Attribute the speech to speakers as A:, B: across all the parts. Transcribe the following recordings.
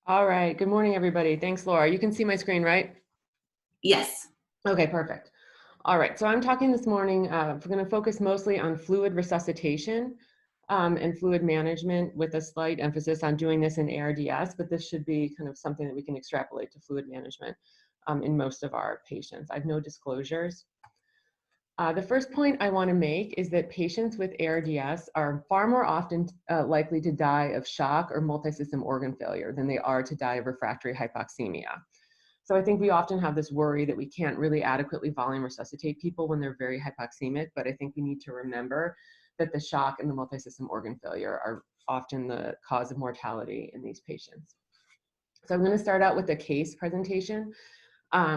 A: All right. Good morning, everybody. Thanks, Laura. You can see my screen, right?
B: Yes.
A: Okay, perfect. All right. So I'm talking this morning, we're going to focus mostly on fluid resuscitation and fluid management with a slight emphasis on doing this in ARDS, but this should be kind of something that we can extrapolate to fluid management in most of our patients. I have no disclosures. The first point I want to make is that patients with ARDS are far more often likely to die of shock or multisystem organ failure than they are to die of refractory hypoxemia. So I think we often have this worry that we can't really adequately volume resuscitate people when they're very hypoxemic, but I think we need to remember that the shock and the multisystem organ failure are often the cause of mortality in these patients. So I'm going to start out with a case presentation.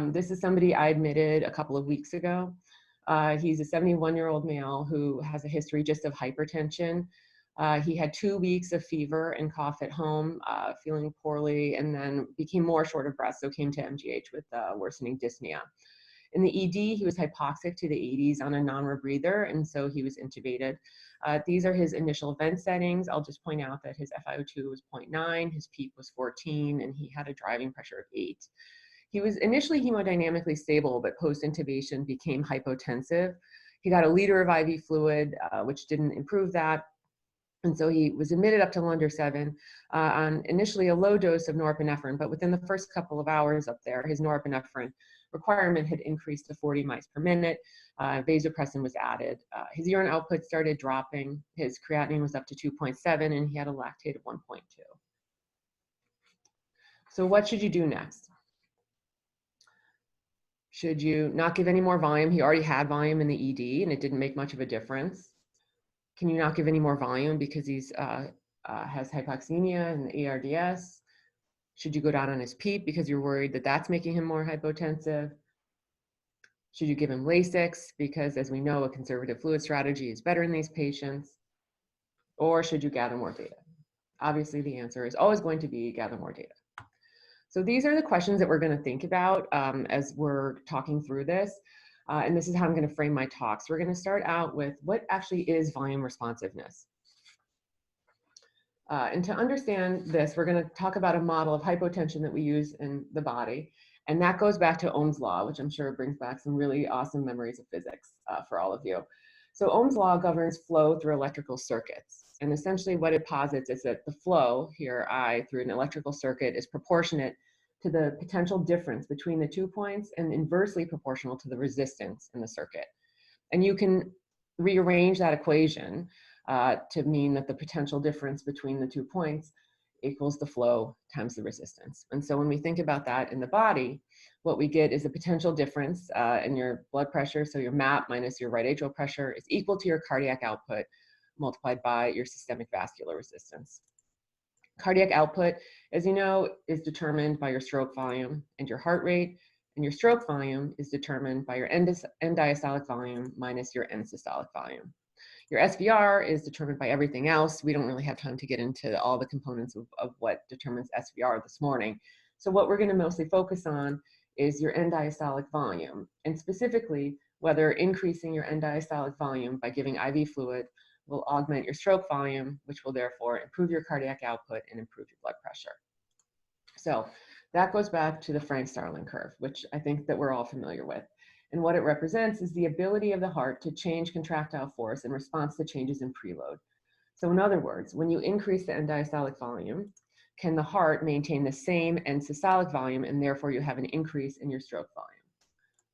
A: This is somebody I admitted a couple of weeks ago. He's a 71-year-old male who has a history just of hypertension. He had 2 weeks of fever and cough at home, feeling poorly, and then became more short of breath, so came to MGH with worsening dyspnea. In the ED, he was hypoxic to the 80s on a non-rebreather, and so he was intubated. These are his initial vent settings. I'll just point out that his FiO2 was 0.9, his PEEP was 14, and he had a driving pressure of 8. He was initially hemodynamically stable, but post-intubation became hypotensive. He got a liter of IV fluid, which didn't improve that. And so he was admitted up to under 7 on initially a low dose of norepinephrine, but within the first couple of hours up there, his norepinephrine requirement had increased to 40 mics per minute. Vasopressin was added. His urine output started dropping. His creatinine was up to 2.7, and he had a lactate of 1.2. So what should you do next? Should you not give any more volume? He already had volume in the ED, and it didn't make much of a difference. Can you not give any more volume because he's has hypoxemia and ARDS? Should you go down on his PEEP because you're worried that that's making him more hypotensive? Should you give him Lasix because, as we know, a conservative fluid strategy is better in these patients? Or should you gather more data? Obviously, the answer is always going to be gather more data. So these are the questions that we're going to think about as we're talking through this. And this is how I'm going to frame my talk. So we're going to start out with what actually is volume responsiveness. And to understand this, we're going to talk about a model of hypotension that we use in the body. And that goes back to Ohm's law, which I'm sure brings back some really awesome memories of physics for all of you. So Ohm's law governs flow through electrical circuits. And essentially what it posits is that the flow here, I, through an electrical circuit is proportionate to the potential difference between the 2 points and inversely proportional to the resistance in the circuit. And you can rearrange that equation to mean that the potential difference between the 2 points equals the flow times the resistance. And so when we think about that in the body, what we get is a potential difference in your blood pressure. So your MAP minus your right atrial pressure is equal to your cardiac output multiplied by your systemic vascular resistance. Cardiac output, as you know, is determined by your stroke volume and your heart rate, and your stroke volume is determined by your end diastolic volume minus your end systolic volume. Your SVR is determined by everything else. We don't really have time to get into all the components of what determines SVR this morning. So what we're going to mostly focus on is your end diastolic volume, and specifically whether increasing your end diastolic volume by giving IV fluid will augment your stroke volume, which will therefore improve your cardiac output and improve your blood pressure. So that goes back to the Frank-Starling curve, which I think that we're all familiar with. And what it represents is the ability of the heart to change contractile force in response to changes in preload. So in other words, when you increase the end diastolic volume, can the heart maintain the same end systolic volume, and therefore you have an increase in your stroke volume?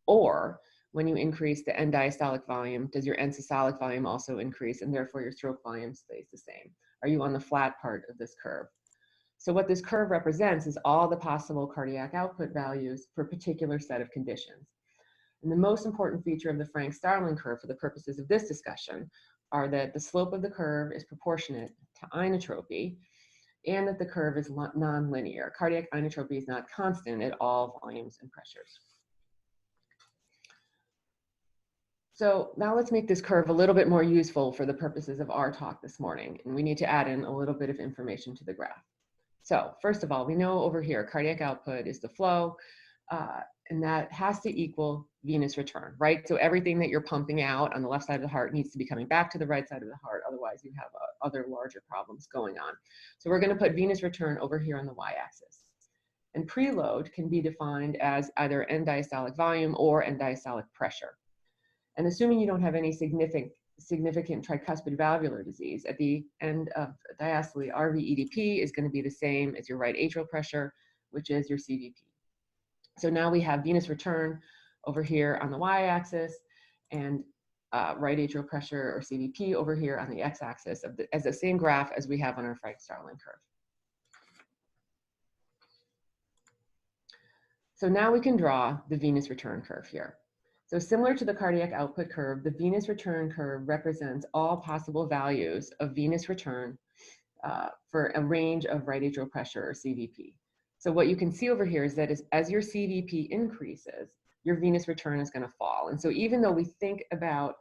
A: Or when you increase the end diastolic volume, does your end systolic volume also increase, and therefore your stroke volume stays the same? Are you on the flat part of this curve? So what this curve represents is all the possible cardiac output values for a particular set of conditions. And the most important feature of the Frank-Starling curve for the purposes of this discussion are that the slope of the curve is proportionate to inotropy, and that the curve is nonlinear. Cardiac inotropy is not constant at all volumes and pressures. So now let's make this curve a little bit more useful for the purposes of our talk this morning. And we need to add in a little bit of information to the graph. So first of all, we know over here, cardiac output is the flow, and that has to equal venous return, right? So everything that you're pumping out on the left side of the heart needs to be coming back to the right side of the heart. Otherwise, you have other larger problems going on. So we're going to put venous return over here on the y-axis. And preload can be defined as either end diastolic volume or end diastolic pressure. And assuming you don't have any significant tricuspid valvular disease, at the end of diastole, RV-EDP is going to be the same as your right atrial pressure, which is your CVP. So now we have venous return over here on the y-axis and right atrial pressure or CVP over here on the x-axis as the same graph as we have on our Frank-Starling curve. So now we can draw the venous return curve here. So similar to the cardiac output curve, the venous return curve represents all possible values of venous return for a range of right atrial pressure or CVP. So what you can see over here is that as your CVP increases, your venous return is going to fall. And so even though we think about,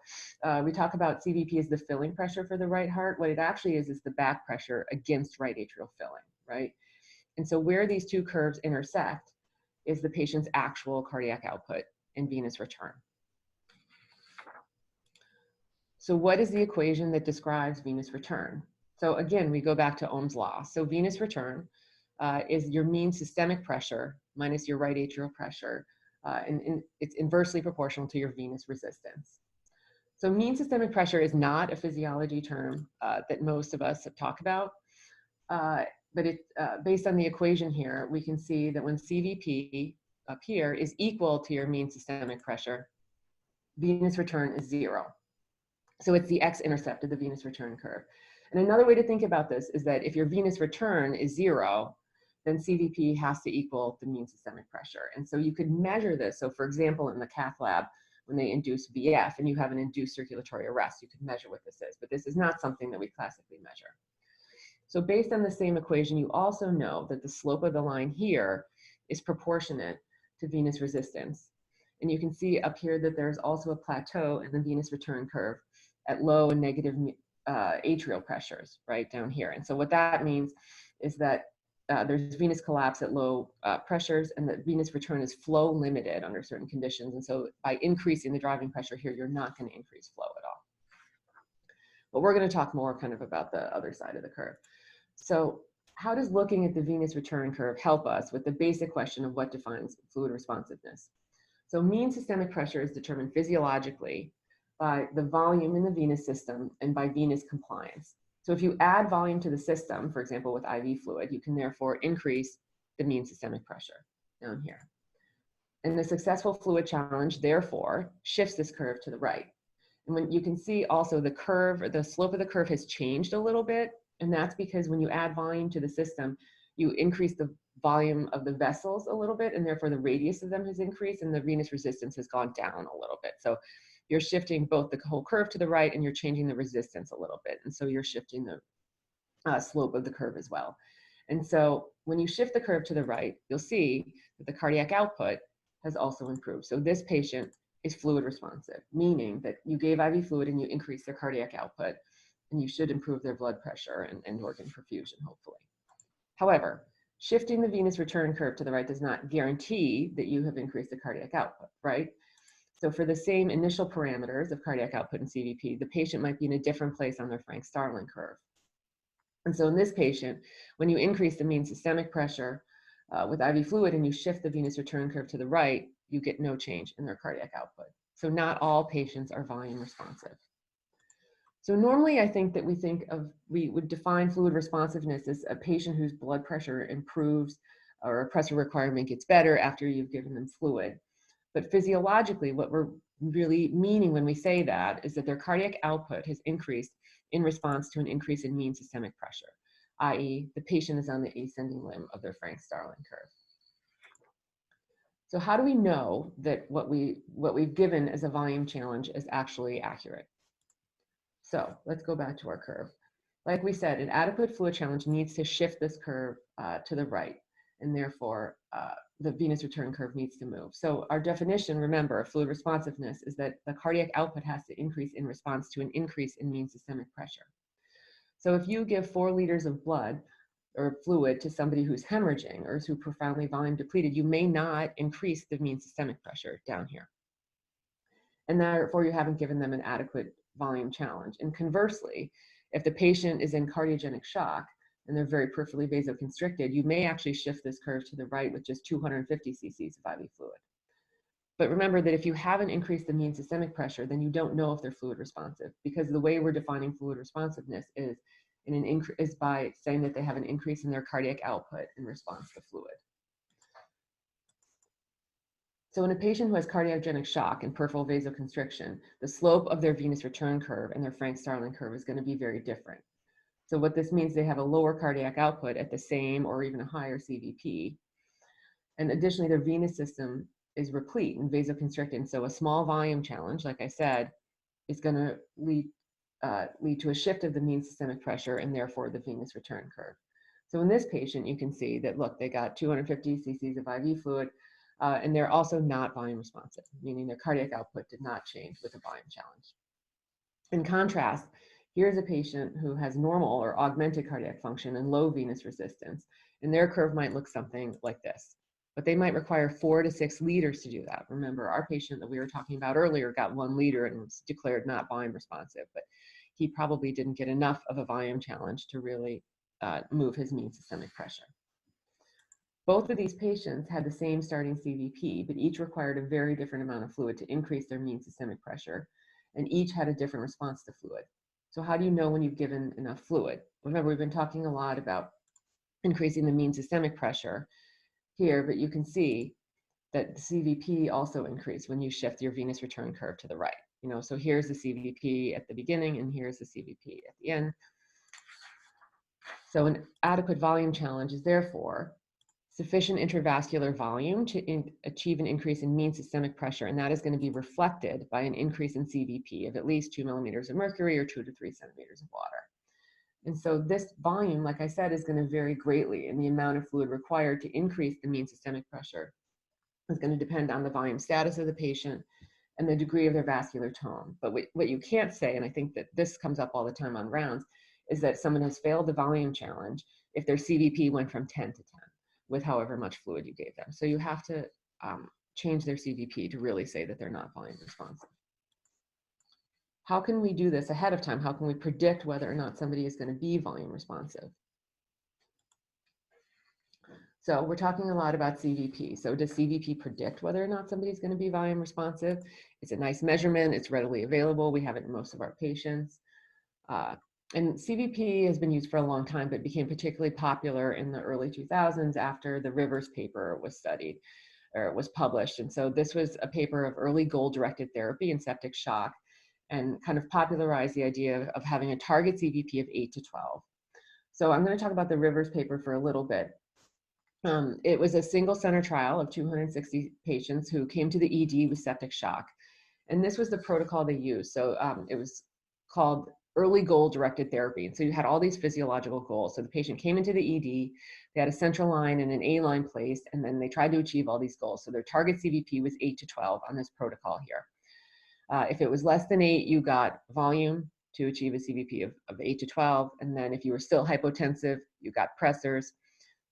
A: we talk about CVP as the filling pressure for the right heart, what it actually is the back pressure against right atrial filling, right? And so where these two curves intersect is the patient's actual cardiac output and venous return. So what is the equation that describes venous return? So again, we go back to Ohm's law. So venous return is your mean systemic pressure minus your right atrial pressure, and it's inversely proportional to your venous resistance. So mean systemic pressure is not a physiology term that most of us talk about, but based on the equation here, we can see that when CVP up here is equal to your mean systemic pressure, venous return is 0. So it's the x-intercept of the venous return curve. And another way to think about this is that if your venous return is 0, then CVP has to equal the mean systemic pressure. And so you could measure this. So for example, in the cath lab, when they induce VF and you have an induced circulatory arrest, you could measure what this is, but this is not something that we classically measure. So based on the same equation, you also know that the slope of the line here is proportionate to venous resistance. And you can see up here that there's also a plateau in the venous return curve at low and negative atrial pressures, right down here. And so what that means is that there's venous collapse at low pressures, and that venous return is flow limited under certain conditions. And so by increasing the driving pressure here, you're not going to increase flow at all. But we're going to talk more kind of about the other side of the curve. So how does looking at the venous return curve help us with the basic question of what defines fluid responsiveness? So mean systemic pressure is determined physiologically by the volume in the venous system and by venous compliance. So if you add volume to the system, for example, with IV fluid, you can therefore increase the mean systemic pressure down here. And the successful fluid challenge, therefore, shifts this curve to the right. And when you can see also the curve, or the slope of the curve has changed a little bit. And that's because when you add volume to the system, you increase the volume of the vessels a little bit, and therefore the radius of them has increased and the venous resistance has gone down a little bit. So you're shifting both the whole curve to the right and you're changing the resistance a little bit. And so you're shifting the slope of the curve as well. And so when you shift the curve to the right, you'll see that the cardiac output has also improved. So this patient is fluid responsive, meaning that you gave IV fluid and you increased their cardiac output, and you should improve their blood pressure and organ perfusion, hopefully. However, shifting the venous return curve to the right does not guarantee that you have increased the cardiac output, right? So for the same initial parameters of cardiac output and CVP, the patient might be in a different place on their Frank-Starling curve. And so in this patient, when you increase the mean systemic pressure with IV fluid and you shift the venous return curve to the right, you get no change in their cardiac output. So not all patients are volume responsive. So normally I think that we would define fluid responsiveness as a patient whose blood pressure improves or a pressure requirement gets better after you've given them fluid. But physiologically, what we're really meaning when we say that is that their cardiac output has increased in response to an increase in mean systemic pressure, i.e. the patient is on the ascending limb of their Frank-Starling curve. So how do we know that what we've given as a volume challenge is actually accurate? So let's go back to our curve. Like we said, an adequate fluid challenge needs to shift this curve to the right, and therefore the venous return curve needs to move. So our definition, remember, of fluid responsiveness is that the cardiac output has to increase in response to an increase in mean systemic pressure. So if you give 4 liters of blood or fluid to somebody who's hemorrhaging or who's profoundly volume depleted, you may not increase the mean systemic pressure down here. And therefore you haven't given them an adequate volume challenge. And conversely, if the patient is in cardiogenic shock, and they're very peripherally vasoconstricted, you may actually shift this curve to the right with just 250 cc's of IV fluid. But remember that if you haven't increased the mean systemic pressure, then you don't know if they're fluid responsive, because the way we're defining fluid responsiveness is by saying that they have an increase in their cardiac output in response to fluid. So in a patient who has cardiogenic shock and peripheral vasoconstriction, the slope of their venous return curve and their Frank-Starling curve is going to be very different. So what this means, they have a lower cardiac output at the same or even a higher CVP. And additionally, their venous system is replete and vasoconstricted. So a small volume challenge, like I said, is going to lead to a shift of the mean systemic pressure and therefore the venous return curve. So in this patient, you can see that, look, they got 250 cc's of IV fluid, and they're also not volume responsive, meaning their cardiac output did not change with a volume challenge. In contrast, here's a patient who has normal or augmented cardiac function and low venous resistance, and their curve might look something like this. But they might require 4 to 6 liters to do that. Remember, our patient that we were talking about earlier got 1 liter and was declared not volume responsive, but he probably didn't get enough of a volume challenge to really move his mean systemic pressure. Both of these patients had the same starting CVP, but each required a very different amount of fluid to increase their mean systemic pressure, and each had a different response to fluid. So how do you know when you've given enough fluid? Remember, we've been talking a lot about increasing the mean systemic pressure here, but you can see that the CVP also increased when you shift your venous return curve to the right. So here's the CVP at the beginning, and here's the CVP at the end. So an adequate volume challenge is therefore sufficient intravascular volume to achieve an increase in mean systemic pressure, and that is going to be reflected by an increase in CVP of at least 2 millimeters of mercury or 2 to 3 centimeters of water. And so this volume, like I said, is going to vary greatly, and the amount of fluid required to increase the mean systemic pressure is going to depend on the volume status of the patient and the degree of their vascular tone. But what you can't say, and I think that this comes up all the time on rounds, is that someone has failed the volume challenge if their CVP went from 10 to 10 with however much fluid you gave them. So you have to change their CVP to really say that they're not volume responsive. How can we do this ahead of time? How can we predict whether or not somebody is going to be volume responsive? So we're talking a lot about CVP. So does CVP predict whether or not somebody's going to be volume responsive? It's a nice measurement. It's readily available. We have it in most of our patients. And CVP has been used for a long time, but became particularly popular in the early 2000s after the Rivers paper was studied or was published. And so this was a paper of early goal-directed therapy in septic shock and kind of popularized the idea of having a target CVP of 8 to 12. So I'm going to talk about the Rivers paper for a little bit. It was a single center trial of 260 patients who came to the ED with septic shock. And this was the protocol they used. So it was called early goal-directed therapy. And so you had all these physiological goals. So the patient came into the ED, they had a central line and an A line placed, and then they tried to achieve all these goals. So their target CVP was 8 to 12 on this protocol here. If it was less than 8, you got volume to achieve a CVP of 8 to 12. And then if you were still hypotensive, you got pressors.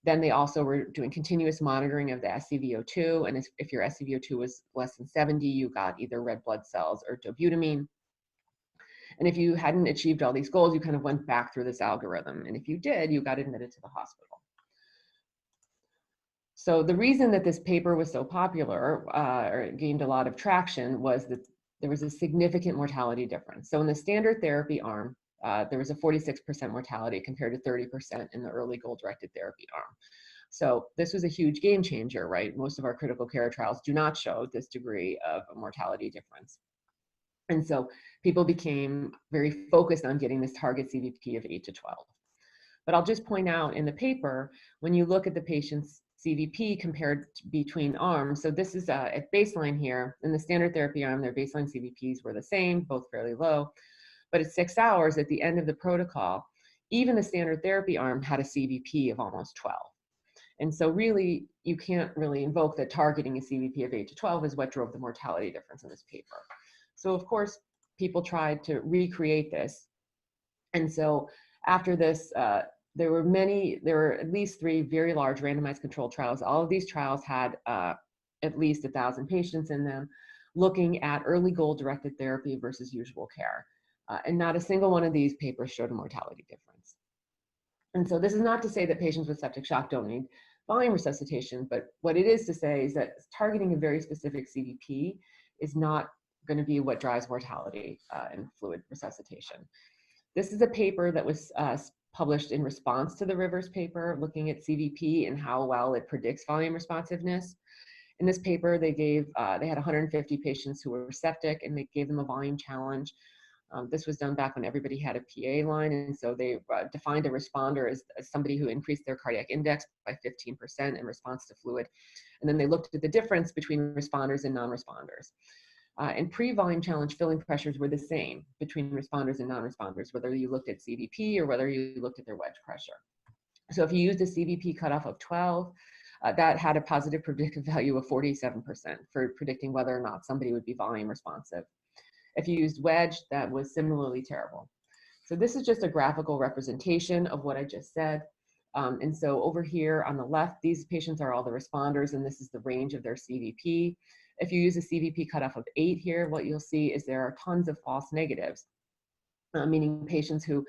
A: Then they also were doing continuous monitoring of the SCVO2. And if your SCVO2 was less than 70, you got either red blood cells or dobutamine. And if you hadn't achieved all these goals, you kind of went back through this algorithm. And if you did, you got admitted to the hospital. So the reason that this paper was so popular or gained a lot of traction was that there was a significant mortality difference. So in the standard therapy arm, there was a 46% mortality compared to 30% in the early goal-directed therapy arm. So this was a huge game changer, right? Most of our critical care trials do not show this degree of a mortality difference. And so people became very focused on getting this target CVP of 8 to 12. But I'll just point out in the paper, when you look at the patient's CVP compared between arms, so this is at baseline here, in the standard therapy arm, their baseline CVPs were the same, both fairly low. But at 6 hours at the end of the protocol, even the standard therapy arm had a CVP of almost 12. And so really, you can't really invoke that targeting a CVP of 8 to 12 is what drove the mortality difference in this paper. So of course, people tried to recreate this. And so after this, there were at least 3 very large randomized controlled trials. All of these trials had at least 1,000 patients in them, looking at early goal-directed therapy versus usual care. And not a single one of these papers showed a mortality difference. And so this is not to say that patients with septic shock don't need volume resuscitation, but what it is to say is that targeting a very specific CVP is not going to be what drives mortality in fluid resuscitation. This is a paper that was published in response to the Rivers paper looking at CVP and how well it predicts volume responsiveness. In this paper, they had 150 patients who were septic, and they gave them a volume challenge. This was done back when everybody had a PA line, and so they defined a responder as somebody who increased their cardiac index by 15% in response to fluid. And then they looked at the difference between responders and non-responders. And pre-volume challenge filling pressures were the same between responders and non-responders, whether you looked at CVP or whether you looked at their wedge pressure. So if you used a CVP cutoff of 12, that had a positive predictive value of 47% for predicting whether or not somebody would be volume responsive. If you used wedge, that was similarly terrible. So this is just a graphical representation of what I just said. And so over here on the left, these patients are all the responders, and this is the range of their CVP. If you use a CVP cutoff of 8 here, what you'll see is there are tons of false negatives, meaning patients who,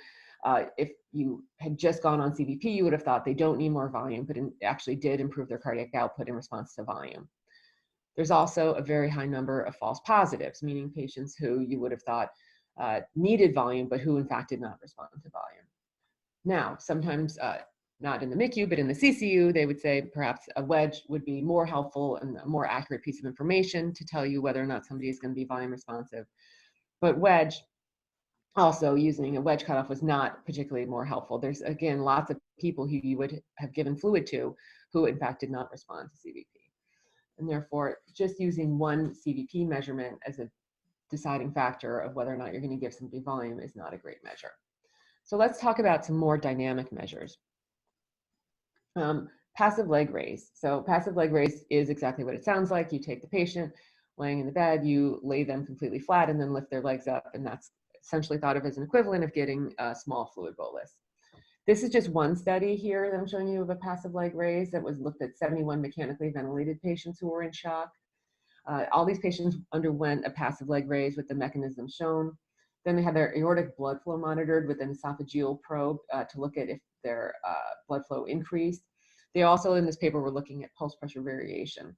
A: if you had just gone on CVP, you would have thought they don't need more volume, but actually did improve their cardiac output in response to volume. There's also a very high number of false positives, meaning patients who you would have thought needed volume, but who in fact did not respond to volume. Now, sometimes not in the MICU, but in the CCU, they would say perhaps a wedge would be more helpful and a more accurate piece of information to tell you whether or not somebody is going to be volume responsive. But wedge, also using a wedge cutoff, was not particularly more helpful. There's, again, lots of people who you would have given fluid to who in fact did not respond to CVP. And therefore, just using one CVP measurement as a deciding factor of whether or not you're going to give somebody volume is not a great measure. So let's talk about some more dynamic measures. Passive leg raise. So passive leg raise is exactly what it sounds like. You take the patient laying in the bed, you lay them completely flat and then lift their legs up, and that's essentially thought of as an equivalent of getting a small fluid bolus. This is just one study here that I'm showing you of a passive leg raise that was looked at 71 mechanically ventilated patients who were in shock. All these patients underwent a passive leg raise with the mechanism shown. Then they had their aortic blood flow monitored with an esophageal probe to look at if their blood flow increased. They also, in this paper, were looking at pulse pressure variation.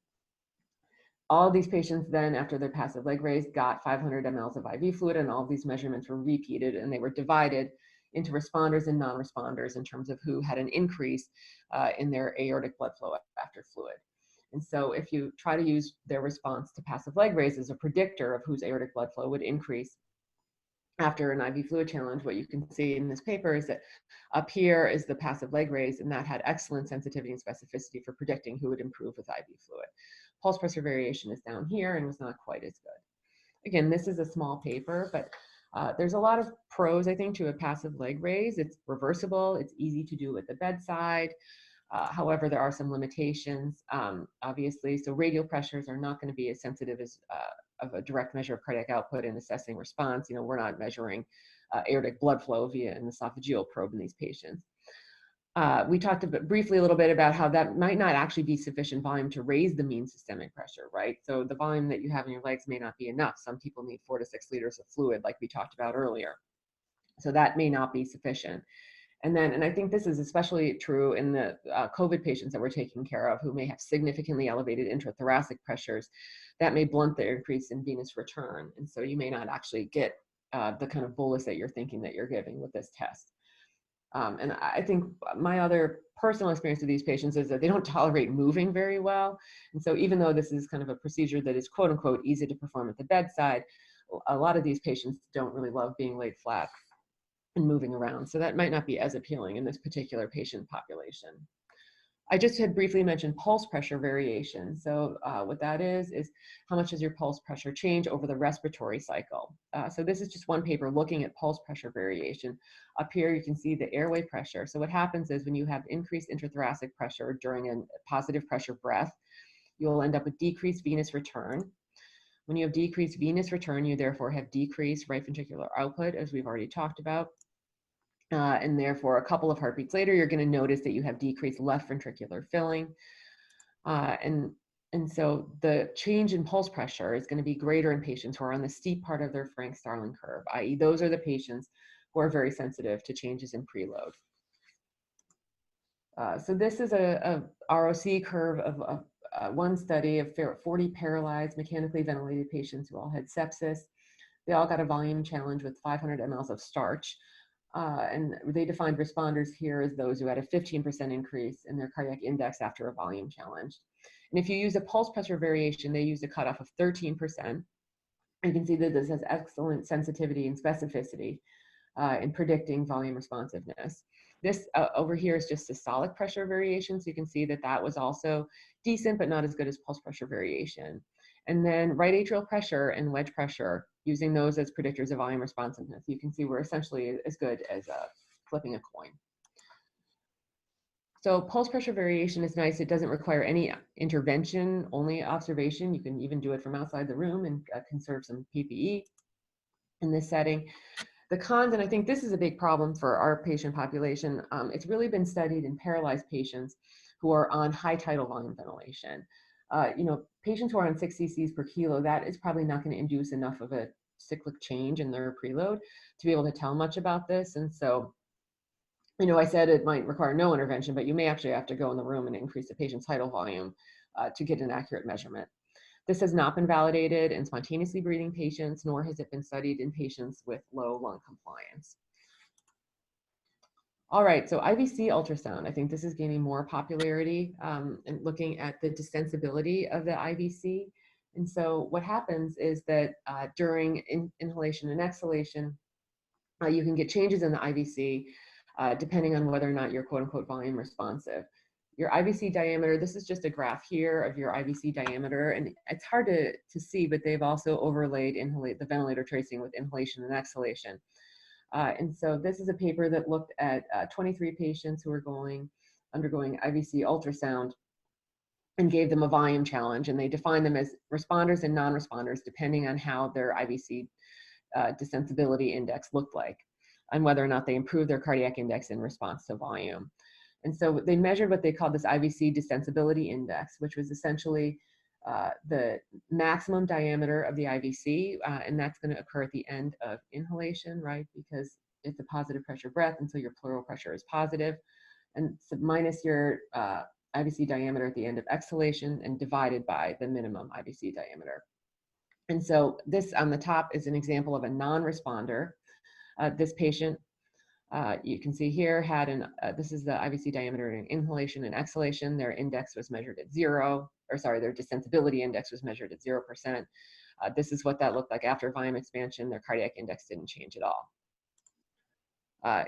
A: All of these patients then, after their passive leg raise, got 500 mLs of IV fluid, and all of these measurements were repeated, and they were divided into responders and non-responders in terms of who had an increase in their aortic blood flow after fluid. And so if you try to use their response to passive leg raise as a predictor of whose aortic blood flow would increase after an IV fluid challenge, what you can see in this paper is that up here is the passive leg raise, and that had excellent sensitivity and specificity for predicting who would improve with IV fluid. Pulse pressure variation is down here and was not quite as good. Again, this is a small paper, but there's a lot of pros, I think, to a passive leg raise. It's reversible, it's easy to do at the bedside. However, there are some limitations, obviously. So radial pressures are not going to be as sensitive as of a direct measure of cardiac output in assessing response. You know, we're not measuring aortic blood flow via an esophageal probe in these patients. We talked briefly a little bit about how that might not actually be sufficient volume to raise the mean systemic pressure, right? So the volume that you have in your legs may not be enough. Some people need 4 to 6 liters of fluid, like we talked about earlier. So that may not be sufficient. And I think this is especially true in the COVID patients that we're taking care of who may have significantly elevated intrathoracic pressures that may blunt the increase in venous return. And so you may not actually get the kind of bolus that you're thinking that you're giving with this test. And I think my other personal experience with these patients is that they don't tolerate moving very well. And so even though this is kind of a procedure that is quote unquote easy to perform at the bedside, a lot of these patients don't really love being laid flat and moving around. So that might not be as appealing in this particular patient population. I just had briefly mentioned pulse pressure variation. So what that is how much does your pulse pressure change over the respiratory cycle? So this is just one paper looking at pulse pressure variation. Up here, you can see the airway pressure. So what happens is when you have increased intrathoracic pressure during a positive pressure breath, you'll end up with decreased venous return. When you have decreased venous return, you therefore have decreased right ventricular output, as we've already talked about. And therefore, a couple of heartbeats later, you're going to notice that you have decreased left ventricular filling. And so the change in pulse pressure is going to be greater in patients who are on the steep part of their Frank-Starling curve, i.e. those are the patients who are very sensitive to changes in preload. So this is a ROC curve of one study of 40 paralyzed, mechanically ventilated patients who all had sepsis. They all got a volume challenge with 500 mLs of starch. And they defined responders here as those who had a 15% increase in their cardiac index after a volume challenge. And if you use a pulse pressure variation, they used a cutoff of 13%. You can see that this has excellent sensitivity and specificity in predicting volume responsiveness. This over here is just systolic pressure variation, so you can see that that was also decent, but not as good as pulse pressure variation. And then right atrial pressure and wedge pressure, using those as predictors of volume responsiveness, you can see we're essentially as good as flipping a coin. So pulse pressure variation is nice. It doesn't require any intervention, only observation. You can even do it from outside the room and conserve some PPE in this setting. The cons, and I think this is a big problem for our patient population, it's really been studied in paralyzed patients who are on high tidal volume ventilation. Patients who are on 6 cc's per kilo, that is probably not going to induce enough of a cyclic change in their preload to be able to tell much about this. And so, I said it might require no intervention, but you may actually have to go in the room and increase the patient's tidal volume to get an accurate measurement. This has not been validated in spontaneously breathing patients, nor has it been studied in patients with low lung compliance. All right, so IVC ultrasound, I think this is gaining more popularity and looking at the distensibility of the IVC. And so what happens is that during inhalation and exhalation, you can get changes in the IVC depending on whether or not you're quote unquote volume responsive. Your IVC diameter, this is just a graph here of your IVC diameter, and it's hard to see, but they've also overlaid the ventilator tracing with inhalation and exhalation. And so this is a paper that looked at 23 patients who were undergoing IVC ultrasound and gave them a volume challenge, and they defined them as responders and non-responders depending on how their IVC distensibility index looked like and whether or not they improved their cardiac index in response to volume. And so they measured what they called this IVC Distensibility Index, which was essentially the maximum diameter of the IVC, and that's going to occur at the end of inhalation, right? Because it's a positive pressure breath, and so your pleural pressure is positive, and so minus your IVC diameter at the end of exhalation and divided by the minimum IVC diameter. And so this on the top is an example of a non-responder. This patient, you can see here, had this is the IVC diameter in inhalation and exhalation. Their index was measured at their distensibility index was measured at 0%. This is what that looked like after volume expansion. Their cardiac index didn't change at all.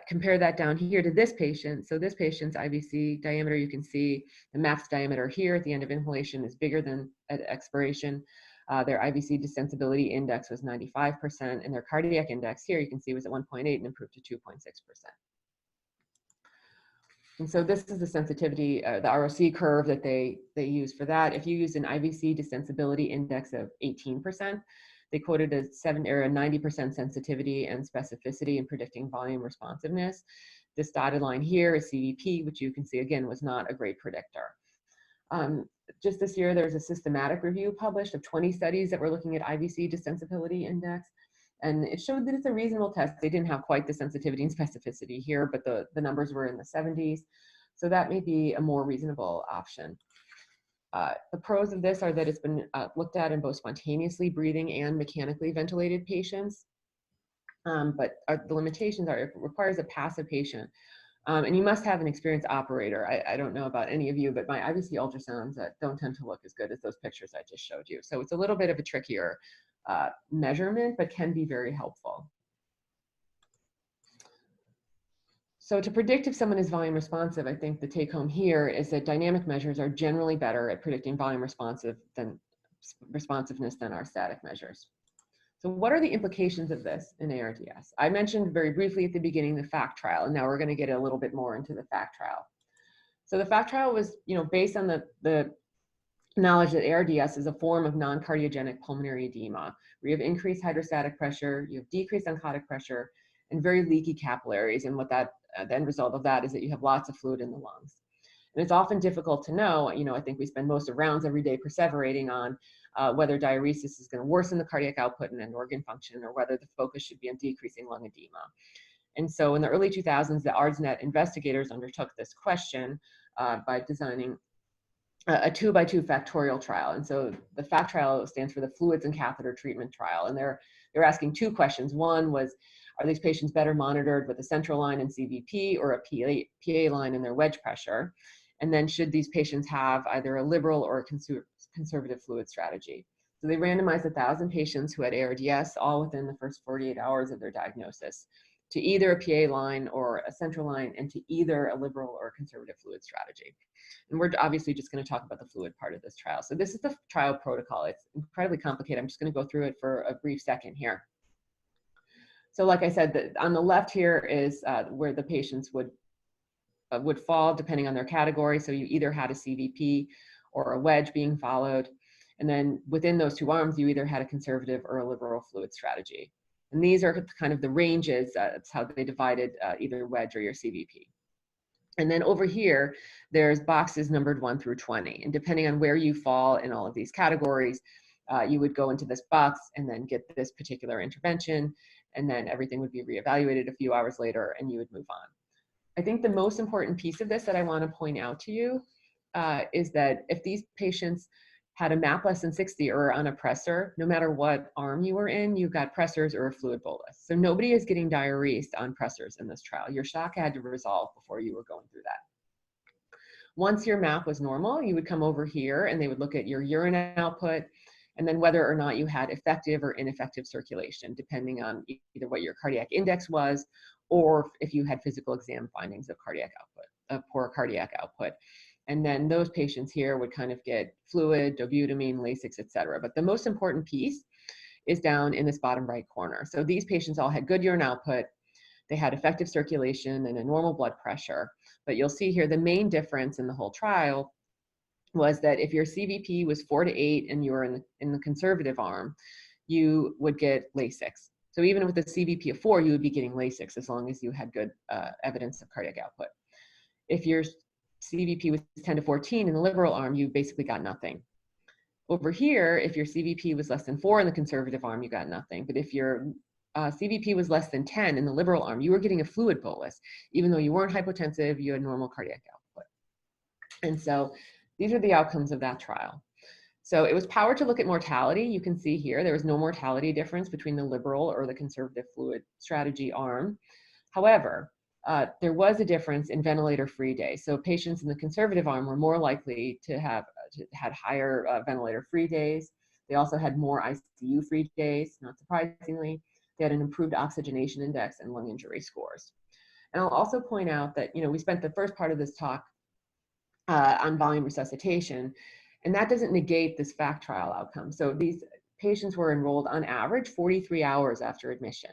A: Compare that down here to this patient. So this patient's IVC diameter, you can see the max diameter here at the end of inhalation is bigger than at expiration. Their IVC distensibility index was 95%, and their cardiac index here, you can see, was at 1.8 and improved to 2.6%. And so this is the sensitivity, the ROC curve that they use for that. If you use an IVC distensibility index of 18%, they quoted a 90% sensitivity and specificity in predicting volume responsiveness. This dotted line here is CVP, which you can see again was not a great predictor. Just this year, there's a systematic review published of 20 studies that were looking at IVC distensibility index, and it showed that it's a reasonable test. They didn't have quite the sensitivity and specificity here, but the numbers were in the 70s, so that may be a more reasonable option. The pros of this are that it's been looked at in both spontaneously breathing and mechanically ventilated patients, but the limitations are it requires a passive patient. And you must have an experienced operator. I don't know about any of you, but my IVC ultrasounds don't tend to look as good as those pictures I just showed you. So it's a little bit of a trickier measurement, but can be very helpful. So to predict if someone is volume responsive, I think the take home here is that dynamic measures are generally better at predicting volume responsiveness than our static measures. So what are the implications of this in ARDS? I mentioned very briefly at the beginning the FACTT trial, and now we're going to get a little bit more into the FACTT trial. So the FACTT trial was, based on the knowledge that ARDS is a form of non-cardiogenic pulmonary edema, where you have increased hydrostatic pressure, you have decreased oncotic pressure, and very leaky capillaries. And what that the end result of that is that you have lots of fluid in the lungs. And it's often difficult to know. I think we spend most of rounds every day perseverating on whether diuresis is going to worsen the cardiac output and end organ function, or whether the focus should be on decreasing lung edema. And so in the early 2000s, the ARDSNet investigators undertook this question by designing a 2x2 factorial trial. And so the FACTT trial stands for the Fluids and Catheter Treatment Trial. And they're asking two questions. One was, are these patients better monitored with a central line in CVP or a PA line in their wedge pressure? And then should these patients have either a liberal or a conservative fluid strategy? So they randomized 1,000 patients who had ARDS all within the first 48 hours of their diagnosis to either a PA line or a central line, and to either a liberal or a conservative fluid strategy. And we're obviously just going to talk about the fluid part of this trial. So this is the trial protocol. It's incredibly complicated. I'm just going to go through it for a brief second here. So like I said, on the left here is where the patients would fall depending on their category. So you either had a CVP or a wedge being followed. And then within those two arms, you either had a conservative or a liberal fluid strategy. And these are kind of the ranges. That's how they divided either wedge or your CVP. And then over here, there's boxes numbered 1 through 20. And depending on where you fall in all of these categories, you would go into this box and then get this particular intervention. And then everything would be reevaluated a few hours later and you would move on. I think the most important piece of this that I want to point out to you is that if these patients had a MAP less than 60 or on a pressor, no matter what arm you were in, you got pressors or a fluid bolus. So nobody is getting diuresed on pressors in this trial. Your shock had to resolve before you were going through that. Once your MAP was normal, you would come over here and they would look at your urine output and then whether or not you had effective or ineffective circulation, depending on either what your cardiac index was or if you had physical exam findings of cardiac output, of poor cardiac output. And then those patients here would kind of get fluid, dobutamine, Lasix, et cetera. But the most important piece is down in this bottom right corner. So these patients all had good urine output. They had effective circulation and a normal blood pressure. But you'll see here the main difference in the whole trial was that if your CVP was 4 to 8 and you were in the conservative arm, you would get Lasix. So even with a CVP of 4, you would be getting Lasix as long as you had good evidence of cardiac output. If your CVP was 10 to 14 in the liberal arm, you basically got nothing. Over here, if your CVP was less than 4 in the conservative arm, you got nothing. But if your CVP was less than 10 in the liberal arm, you were getting a fluid bolus. Even though you weren't hypotensive, you had normal cardiac output. And so these are the outcomes of that trial. So it was powered to look at mortality. You can see here, there was no mortality difference between the liberal or the conservative fluid strategy arm. However, there was a difference in ventilator-free days. So patients in the conservative arm were more likely to have had higher ventilator-free days. They also had more ICU-free days, not surprisingly. They had an improved oxygenation index and lung injury scores. And I'll also point out that, you know, we spent the first part of this talk on volume resuscitation, and that doesn't negate this FACTT trial outcome. So these patients were enrolled on average 43 hours after admission.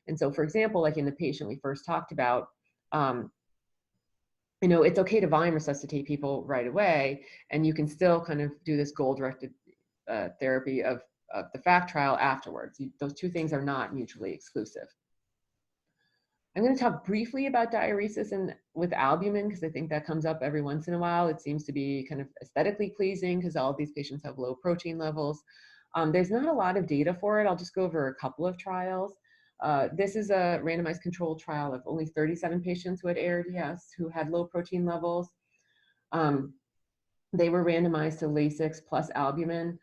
A: And so, for example, like in the patient we first talked about, you know, it's okay to volume resuscitate people right away, and you can still kind of do this goal-directed therapy of the FACTT trial afterwards. Those two things are not mutually exclusive. I'm going to talk briefly about diuresis and with albumin because I think that comes up every once in a while. It seems to be kind of aesthetically pleasing because all of these patients have low protein levels. There's not a lot of data for it. I'll just go over a couple of trials. This is a randomized controlled trial of only 37 patients who had ARDS who had low protein levels. They were randomized to Lasix plus albumin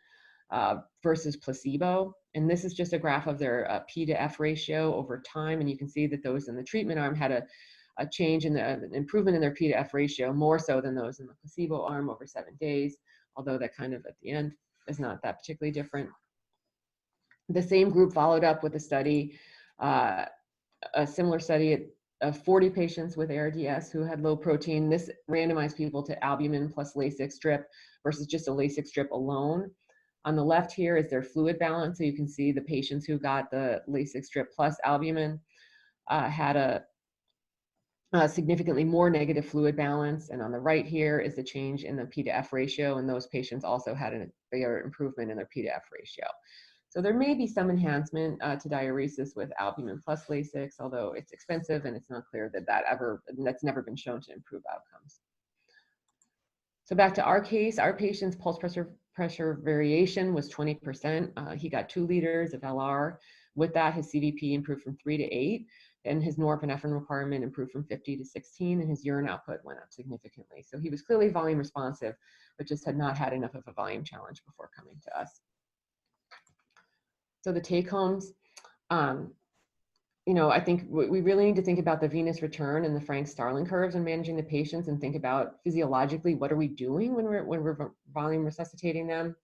A: versus placebo. And this is just a graph of their P to F ratio over time. And you can see that those in the treatment arm had a change in an improvement in their P to F ratio more so than those in the placebo arm over 7 days, although that kind of at the end is not that particularly different. The same group followed up with a study, a similar study of 40 patients with ARDS who had low protein. This randomized people to albumin plus Lasix drip versus just a Lasix drip alone. On the left here is their fluid balance. So you can see the patients who got the Lasix drip plus albumin had a significantly more negative fluid balance. And on the right here is the change in the P to F ratio. And those patients also had a bigger improvement in their P to F ratio. So there may be some enhancement to diuresis with albumin plus Lasix, although it's expensive and it's not clear that that's never been shown to improve outcomes. So back to our case, our patient's pulse pressure variation was 20%. He got 2 liters of LR. With that, his CVP improved from 3 to 8. and his norepinephrine requirement improved from 50 to 16, and his urine output went up significantly. So he was clearly volume responsive, but just had not had enough of a volume challenge before coming to us. So the take homes, I think we really need to think about the venous return and the Frank-Starling curves when managing the patients, and think about physiologically, what are we doing when we're volume resuscitating them?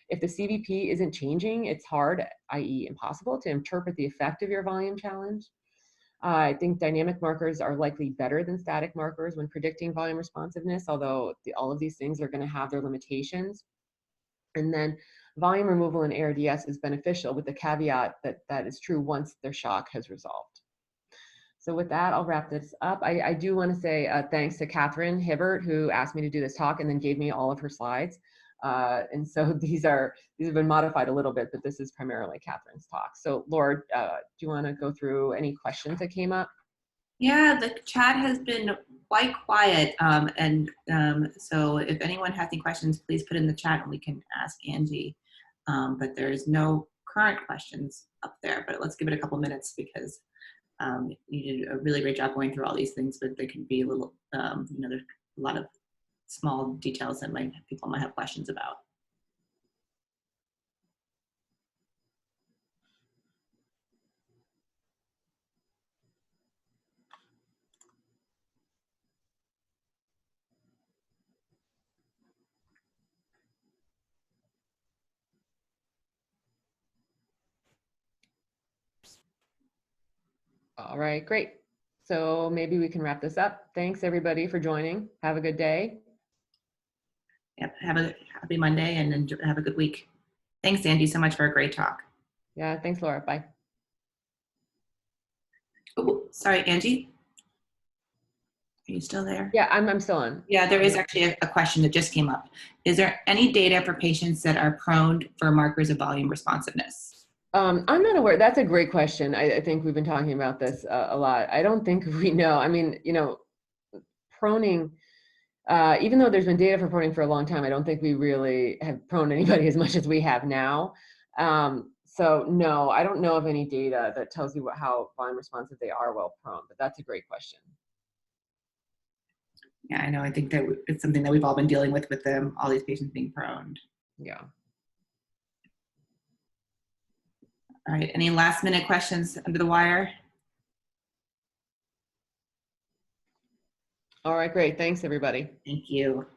A: If the CVP isn't changing, it's hard, i.e. impossible, to interpret the effect of your volume challenge. I think dynamic markers are likely better than static markers when predicting volume responsiveness, although all of these things are going to have their limitations. And then volume removal in ARDS is beneficial, with the caveat that that is true once their shock has resolved. So with that, I'll wrap this up. I do want to say thanks to Catherine Hibbert, who asked me to do this talk and then gave me all of her slides. And so these have been modified a little bit, but this is primarily Catherine's talk. So Laura, do you want to go through any questions that came up?
B: Yeah, the chat has been quite quiet. So if anyone has any questions, please put in the chat and we can ask Angie. But there's no current questions up there, but let's give it a couple minutes, because you did a really great job going through all these things, but there can be a little, there's a lot of small details that people might have questions about.
A: All right, great. So maybe we can wrap this up. Thanks everybody for joining. Have a good day.
B: Yep, have a happy Monday and have a good week. Thanks, Angie, so much for a great talk.
A: Yeah, thanks, Laura. Bye.
B: Oh, sorry, Angie. Are you still there?
A: Yeah, I'm still on.
B: Yeah, there is actually a question that just came up. Is there any data for patients that are prone for markers of volume responsiveness?
A: I'm not aware. That's a great question. I think we've been talking about this a lot. I don't think we know. I mean, proning, even though there's been data for proning for a long time, I don't think we really have proned anybody as much as we have now. So no, I don't know of any data that tells you how volume responsive they are while prone, but that's a great question.
B: Yeah, I know. I think that it's something that we've all been dealing with all these patients being prone.
A: Yeah.
B: All right, any last minute questions under the wire?
A: All right, great. Thanks, everybody.
B: Thank you.